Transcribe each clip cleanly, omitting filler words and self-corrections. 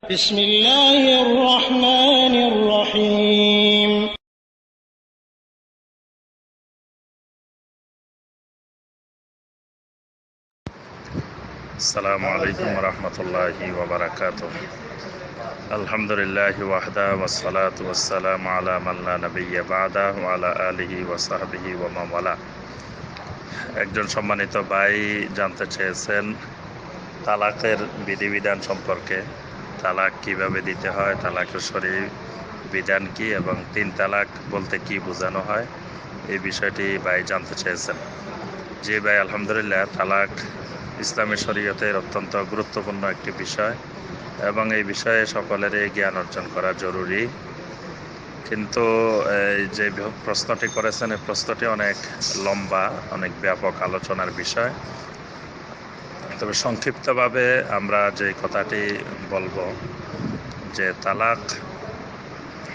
بسم الله الرحمن الرحيم السلام عليكم ورحمة الله وبركاته. الحمد لله وحده والصلاة والسلام على من لا نبي بعده وعلى آله وصحبه ومن والاه। একজন সম্মানিত ভাই জানতে চেয়েছেন তালাকের বিধিবিধান সম্পর্কে, তালাক কিভাবে দিতে হয়, তালাকের শরীর বিধান কি এবং তিন তালাক বলতে কি বোঝানো হয়, এই বিষয়টি ভাই জানতে চেয়েছেন। জি ভাই, আলহামদুলিল্লাহ, তালাক ইসলামী শরীয়তের অত্যন্ত গুরুত্বপূর্ণ একটি বিষয় এবং এই বিষয়ে সকলেরই জ্ঞান অর্জন করা জরুরি। কিন্তু এই যে প্রশ্নটি করেছেন, এই প্রশ্নটি অনেক লম্বা, অনেক ব্যাপক আলোচনার বিষয়। তবে সংক্ষিপ্তভাবে আমরা যে কথাটি বলবো যে তালাক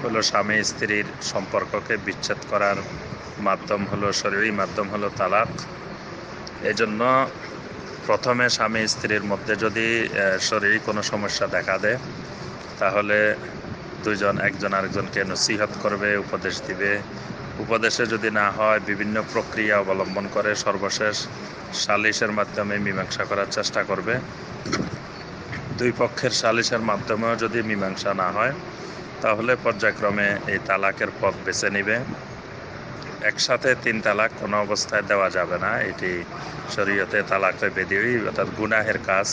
হলো স্বামী স্ত্রীর সম্পর্ককে বিচ্ছেদ করার মাধ্যম, হলো শরীরী মাধ্যম হলো তালাক। এজন্য প্রথমে স্বামী স্ত্রীর মধ্যে যদি শরীরী কোনো সমস্যা দেখা দেয়, তাহলে দুইজন একজন আরেকজনকে নসিহত করবে, উপদেশ দিবে। উপদেশে যদি না হয়, বিভিন্ন প্রক্রিয়া অবলম্বন করে সর্বশেষ সালিশের মাধ্যমে মীমাংসা করার চেষ্টা করবে। দুই পক্ষের সালিশের মাধ্যমেও যদি মীমাংসা না হয়, তাহলে পর্যায়ক্রমে এই তালাকের পথ বেছে নিবে। একসাথে তিন তালাক কোনো অবস্থায় দেওয়া যাবে না, এটি শরীয়তে তালাকের বিধি, অর্থাৎ গুনাহের কাজ।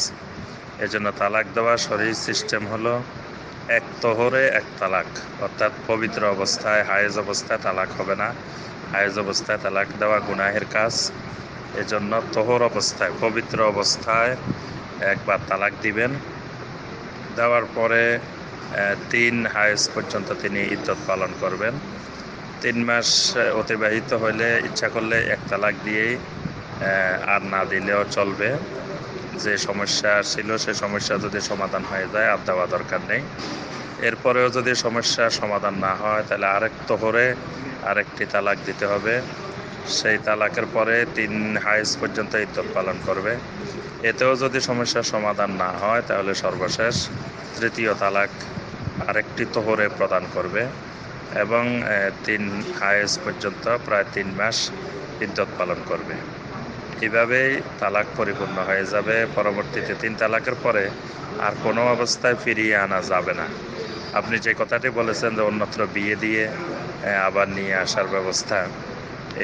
এজন্য তালাক দেওয়া শরীর সিস্টেম হলো এক তোহরে এক তালাক, অর্থাৎ পবিত্র অবস্থায়, হায়েজ অবস্থায় তালাক হবে না। হায়েজ অবস্থায় তালাক দেওয়া গুনাহের কাজ। এজন্য তোহর অবস্থায়, পবিত্র অবস্থায় একবার তালাক দিবেন। দেওয়ার পরে 3 হায়েজ পর্যন্ত তিনি ইদ্যত পালন করবেন। 3 মাস অতিবাহিত হলে ইচ্ছা করলে এক তালাক দিয়েই আর না দিলেও চলবে। যে সমস্যা ছিল সে সমস্যা যদি সমাধান হয়ে যায়, আর দেওয়া দরকার নেই। এরপরেও যদি সমস্যার সমাধান না হয়, তাহলে আরেক তোহরে আরেকটি তালাক দিতে হবে। সেই তালাকের পরে 3 হায়েজ পর্যন্ত ইদ্যত পালন করবে। এতেও যদি সমস্যার সমাধান না হয়, তাহলে সর্বশেষ তৃতীয় তালাক আরেকটি তোহরে প্রদান করবে এবং 3 হায়েজ পর্যন্ত প্রায় 3 মাস ইদ্যত পালন করবে। এভাবেই তালাক পরিপূর্ণ হয়ে যাবে। পরবর্তীতে 3 তালাকের পরে আর কোনো অবস্থায় ফিরিয়ে আনা যাবে না। আপনি যে কথাটি বলেছেন যে অন্যত্র বিয়ে দিয়ে আবার নিয়ে আসার ব্যবস্থা,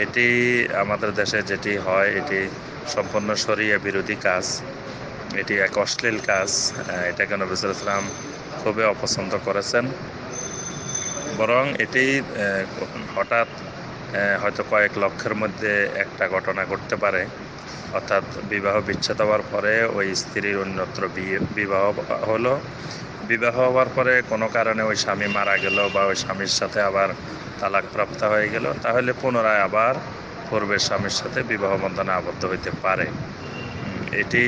এটি আমাদের দেশে যেটি হয়, এটি সম্পূর্ণ শরিয়া বিরোধী কাজ। এটি এক অশ্লীল কাজ। এটাকে নবী সাল্লাল্লাহু আলাইহি ওয়াসাল্লাম খুবই অপছন্দ করেছেন। বরং এটি হঠাৎ হয়তো কয়েক লক্ষের মধ্যে একটা ঘটনা ঘটতে পারে। অর্থাৎ বিবাহ বিচ্ছেদ হওয়ার পরে ওই স্ত্রীর অন্যত্র বিবাহ হলো। বিবাহ হওয়ার পরে কোনো কারণে ওই স্বামী মারা গেল বা ওই স্বামীর সাথে আবার তালাক প্রাপ্ত হয়ে গেল, তাহলে পুনরায় আবার পূর্বের স্বামীর সাথে বিবাহ বন্ধনে আবদ্ধ হইতে পারে। এটি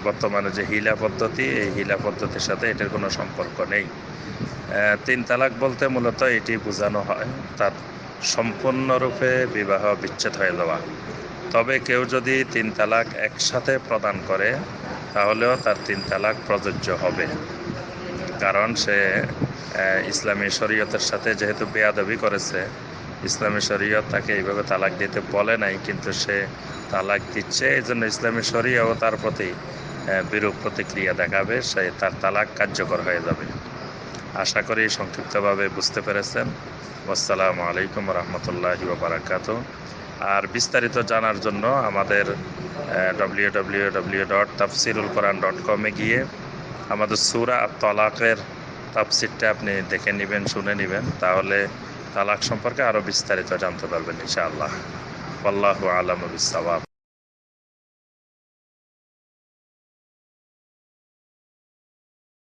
বর্তমানে যে হিলা পদ্ধতি, এই হিলা পদ্ধতির সাথে এটার কোনো সম্পর্ক নেই। 3 তালাক বলতে মূলত এটি বোঝানো হয়, তার সম্পূর্ণরূপে বিবাহ বিচ্ছেদ হয়ে যাওয়া। তবে কেউ যদি 3 তালাক একসাথে প্রদান করে, তাহলেও তার 3 তালাক প্রযোজ্য হবে। কারণ সে ইসলামী শরীয়তের সাথে যেহেতু বেয়াদবি করেছে, ইসলামী শরীয়ত তাকে এইভাবে তালাক দিতে বলে নাই, কিন্তু সে তালাক দিচ্ছে। এই জন্য ইসলামী শরীয়ও তার প্রতি বিরূপ প্রতিক্রিয়া দেখাবে, সে তার তালাক কার্যকর হয়ে যাবে। আশা করি সংক্ষিপ্তভাবে বুঝতে পেরেছেন। আসসালামু আলাইকুম রহমতুল্লাহি ওয়া বারাকাতুহু। আর বিস্তারিত জানার জন্য আমাদের www.tafsirulquran.com গিয়ে আমাদের সূরা আত-তালাকের তাফসিরটা আপনি দেখে নেবেন, শুনে নেবেন, তাহলে তালাক সম্পর্কে আরও বিস্তারিত জানতে পারবেন ইনশাআল্লাহ। আল্লাহু আ'লামু বিস-সাওয়াব।